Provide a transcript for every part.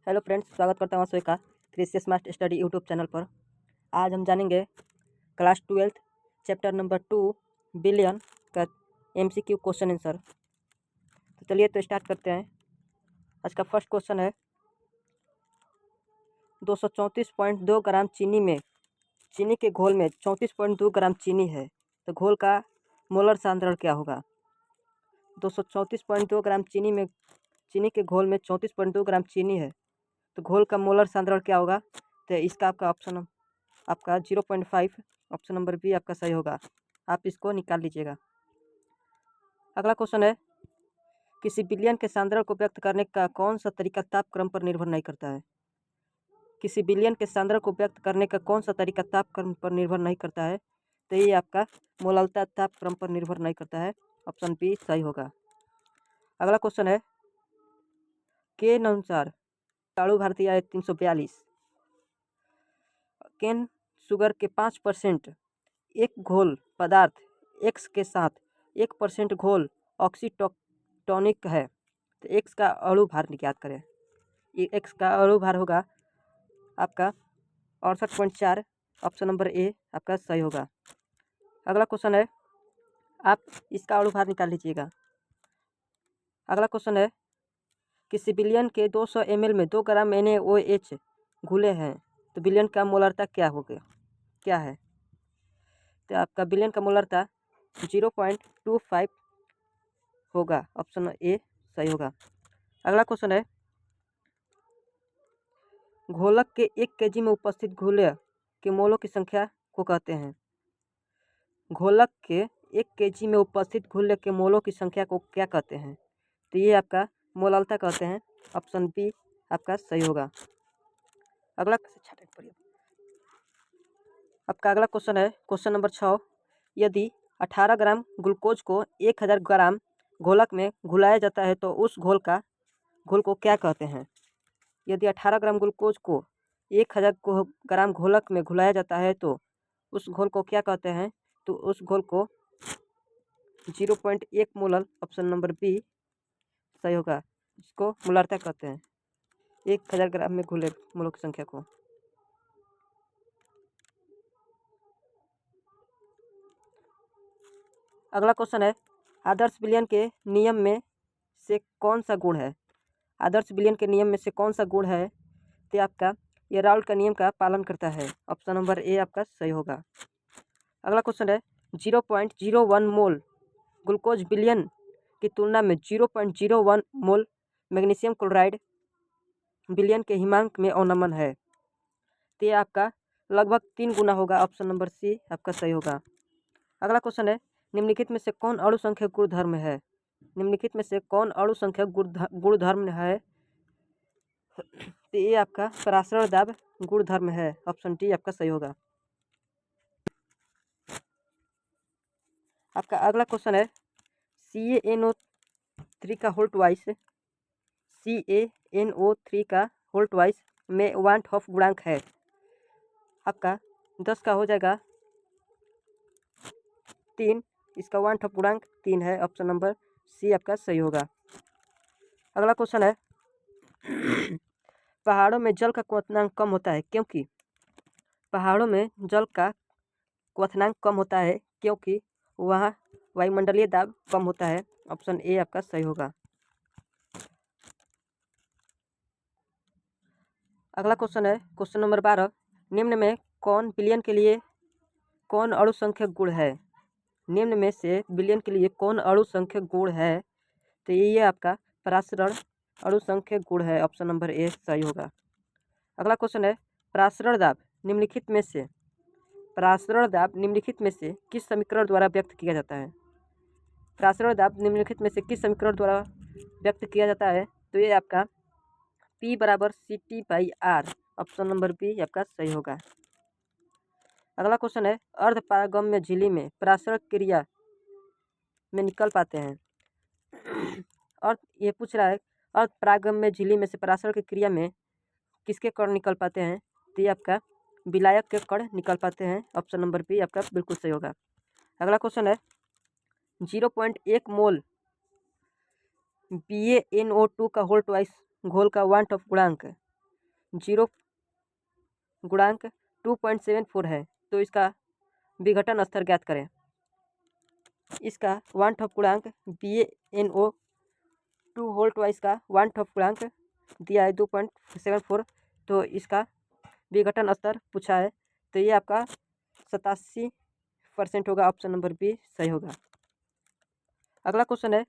Hello friends, स्वागत करता हूँ आप सभी का कृषि स्मार्ट स्टडी यूट्यूब चैनल पर। आज हम जानेंगे क्लास 12 चैप्टर नंबर 2 बिलियन का एमसीक्यू क्वेश्चन आंसर। तो चलिए तो स्टार्ट करते हैं। आज का फर्स्ट क्वेश्चन है 234.2 ग्राम चीनी के घोल में 34.2 ग्राम चीनी है, तो घोल का मोलर सांद्रण क्या होगा। 234.2 ग्राम चीनी के घोल में 34.2 ग्राम चीनी है, तो घोल का मोलर सांद्रण क्या होगा। तो इसका आपका ऑप्शन आपका 0.5, ऑप्शन नंबर बी आपका सही होगा। आप इसको निकाल लीजिएगा। अगला क्वेश्चन है किसी बिलियन के सांद्रण को व्यक्त करने का कौन सा तरीका तापक्रम पर निर्भर नहीं करता है। किसी बिलियन के सांद्रण को व्यक्त करने का कौन सा तरीका तापक्रम पर निर्भर नहीं करता है, तो ये आपका मोललता तापक्रम पर निर्भर नहीं करता है, ऑप्शन बी सही होगा। अगला क्वेश्चन है के अनुसार ताड़ू भारतीय आय 342 केन शुगर के 5% एक घोल पदार्थ एक्स के साथ 1% घोल ऑक्सीटॉनिक है, तो एक्स का अणु भार ज्ञात करें। ये एक्स का अणु भार होगा आपका 68.4, ऑप्शन नंबर ए आपका सही होगा। अगला क्वेश्चन है, आप इसका अणु भार निकाल लीजिएगा। अगला क्वेश्चन है किसी बिलियन के 200 ml में 2 ग्राम NaOH घुले हैं, तो बिलियन का मोलरता क्या है। तो आपका बिलियन का मोलरता 0.25 होगा, ऑप्शन ए सही होगा। अगला क्वेश्चन है घोलक के 1 kg में उपस्थित घुले के मोलों की संख्या को कहते हैं। घोलक के 1 kg में उपस्थित घुले के मोलों की संख्या को क्या कहते हैं, तो ये आपका मोललता कहते हैं, ऑप्शन बी आपका सही होगा। आपका अगला क्वेश्चन है क्वेश्चन नंबर 6, यदि 18 ग्राम ग्लूकोज को 1000 ग्राम घोलक में घुलाया जाता है तो उस घोल को क्या कहते हैं। यदि 18 ग्राम ग्लूकोज को 1000 ग्राम घोलक में घुलाया जाता है तो उस घोल को क्या कहते हैं, तो उस घोल को 0.1 मोलर, ऑप्शन नंबर बी सही होगा, इसको मोलरता कहते हैं 1000 ग्राम में घुले मोलों की संख्या को। अगला क्वेश्चन है आदर्श विलयन के नियम में से कौन सा गुण है। आदर्श विलयन के नियम में से कौन सा गुण है, तो आपका ये राउल्ट का नियम का पालन करता है, ऑप्शन नंबर ए आपका सही होगा। अगला क्वेश्चन है 0.01 मोल ग्लूकोज विलयन की तुलना में 0.01 मोल मैग्नीशियम क्लोराइड विलयन के हिमांक में अवनमन है, तो ये आपका लगभग 3 गुना होगा, ऑप्शन नंबर सी आपका सही होगा। अगला क्वेश्चन है निम्नलिखित में से कौन अणु संख्यक गुणधर्म है। निम्नलिखित में से कौन अणु संख्यक गुणधर्म है, तो ये आपका परासरण दाब गुणधर्म है, ऑप्शन डी आपका सही होगा। आपका अगला क्वेश्चन है CaNO3 का होल ट्वाइस में वांट ऑफ गुणांक है, आपका 10 का हो जाएगा 3, इसका वांट ऑफ गुणांक 3 है, ऑप्शन नंबर सी आपका सही होगा। अगला क्वेश्चन है पहाड़ों में जल का क्वथनांक कम होता है क्योंकि। पहाड़ों में जल का क्वथनांक कम होता है क्योंकि वहाँ वायुमंडलीय दाब कम होता है, ऑप्शन ए आपका सही होगा। अगला क्वेश्चन है क्वेश्चन नंबर 12, निम्न में कौन बिलियन के लिए कौन अणु संख्यक गुण है। निम्न में से बिलियन के लिए कौन अणु संख्यक गुण है, तो ये आपका परासरण अणु संख्यक गुण है, ऑप्शन नंबर ए सही होगा। अगला क्वेश्चन है परासरण दाब निम्नलिखित में से किस समीकरण द्वारा व्यक्त किया जाता है। परासरण दाब निम्नलिखित में से किस समीकरण द्वारा व्यक्त किया जाता है, तो ये आपका P बराबर CT/R, ऑप्शन नंबर बी आपका सही होगा। अगला क्वेश्चन है अर्धपारगम्य झिल्ली में परासरण क्रिया में निकल पाते हैं। और ये पूछ रहा है अर्धपारगम्य झिल्ली में से परासरण की क्रिया में किसके कण निकल पाते हैं, तो ये आपका विलायक के कण निकल पाते हैं, ऑप्शन नंबर बी आपका बिल्कुल सही होगा। अगला क्वेश्चन है 0.1 मोल BaNO2 का होल ट्वाइस घोल का वांट ऑफ गुणांक 0 गुणांक 2.74 है तो इसका विघटन स्तर ज्ञात करें। इसका 1/2 गुणांक BaNO2 होल ट्वाइस का 1/2 गुणांक दिया है 2.74, तो इसका विघटन स्तर पूछा है तो ये आपका 87% होगा। ऑप्शन नंबर बी सही होगा। अगला क्वेश्चन है,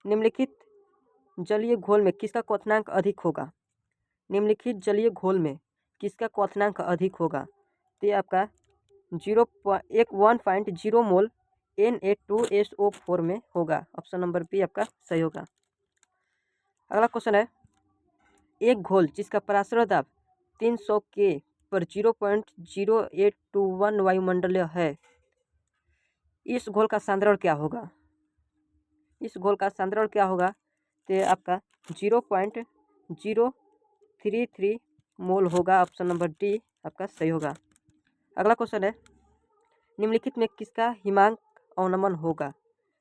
निम्नलिखित जलीय घोल में किसका क्वथनांक अधिक होगा। निम्नलिखित जलीय घोल में किसका क्वथनांक अधिक होगा, तो ये आपका 1.0 मोल Na2SO4 में होगा। ऑप्शन नंबर बी आपका सही होगा। अगला क्वेश्चन है, एक घोल जिसका पराशर दाब 300 के पर 0.0821 वायुमंडलीय है, इस घोल का सांद्रण क्या होगा। इस घोल का सांद्रण क्या होगा, तो आपका 0.033 मोल होगा। ऑप्शन नंबर डी आपका सही होगा। अगला क्वेश्चन है, निम्नलिखित में किसका हिमांक अवनमन होगा।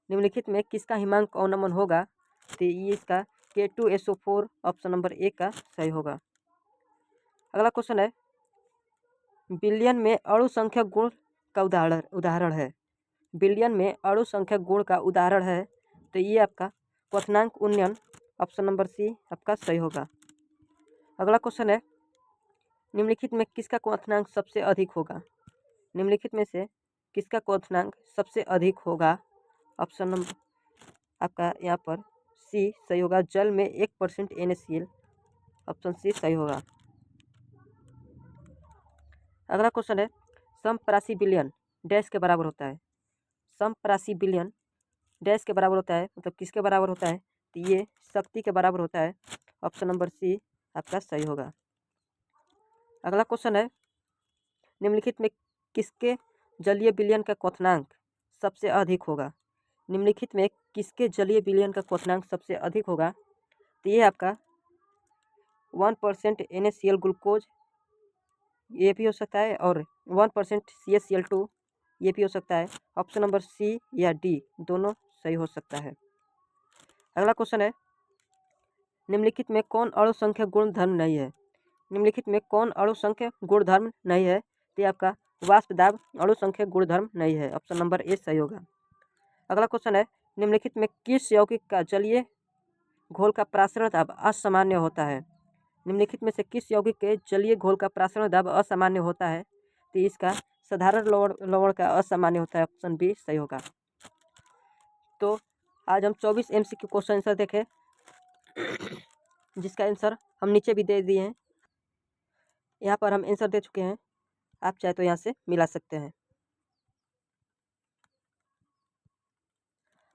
निम्नलिखित में किसका हिमांक अवनमन होगा, तो ये इसका K2SO4 ऑप्शन नंबर ए का सही होगा। अगला क्वेश्चन है, बिलियन में अणु संख्या गुण का उदाहरण है। बिलियन में अणु संख्या गुण का उदाहरण है तो ये आपका क्वथनांक उन्नयन ऑप्शन नंबर सी आपका सही होगा। अगला क्वेश्चन है, निम्नलिखित में किसका क्वथनांक सबसे अधिक होगा। निम्नलिखित में से किसका क्वथनांक सबसे अधिक होगा। ऑप्शन नंबर आपका यहाँ पर सी सही होगा। जल में 1% NaCl ऑप्शन सी सही होगा। अगला क्वेश्चन है, समपरासी बिलियन डैश के बराबर होता है। समपरासी बिलियन डैश के बराबर होता है, मतलब किसके बराबर होता है, तो ये शक्ति के बराबर होता है। ऑप्शन नंबर सी आपका सही होगा। अगला क्वेश्चन है, निम्नलिखित में किसके जलीय विलयन का क्वथनांक सबसे अधिक होगा। निम्नलिखित में किसके जलीय विलयन का क्वथनांक सबसे अधिक होगा, तो ये आपका 1% NaCl ग्लूकोज ये भी हो सकता है और 1% CaCl2 ये भी हो सकता है। ऑप्शन नंबर सी या डी दोनों सही हो सकता है। अगला क्वेश्चन है, निम्नलिखित में कौन अणु संख्या गुण धर्म नहीं है। निम्नलिखित में कौन अणु संख्या गुण धर्म नहीं है, तो आपका वाष्प दाब अणु संख्या गुण धर्म नहीं है। ऑप्शन नंबर ए सही होगा। अगला क्वेश्चन है, निम्नलिखित में किस यौगिक का जलीय घोल का प्रासरण दाब असामान्य होता है। निम्नलिखित में से किस यौगिक के जलीय घोल का प्रासरण दाब असामान्य होता है, तो इसका साधारण लवण का असामान्य होता है। ऑप्शन बी सही होगा। तो आज हम 24 MCQ क्वेश्चन आंसर देखे, जिसका आंसर हम नीचे भी दे दिए हैं। यहाँ पर हम आंसर दे चुके हैं, आप चाहे तो यहाँ से मिला सकते हैं।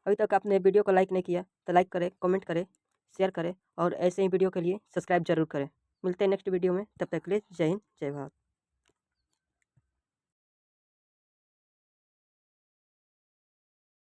अभी तक आपने वीडियो को लाइक नहीं किया तो लाइक करें, कमेंट करें, शेयर करें और ऐसे ही वीडियो के लिए सब्सक्राइब जरूर करें। मिलते हैं नेक्स्ट वीडियो में, तब तक के लिए जय हिंद जय भारत।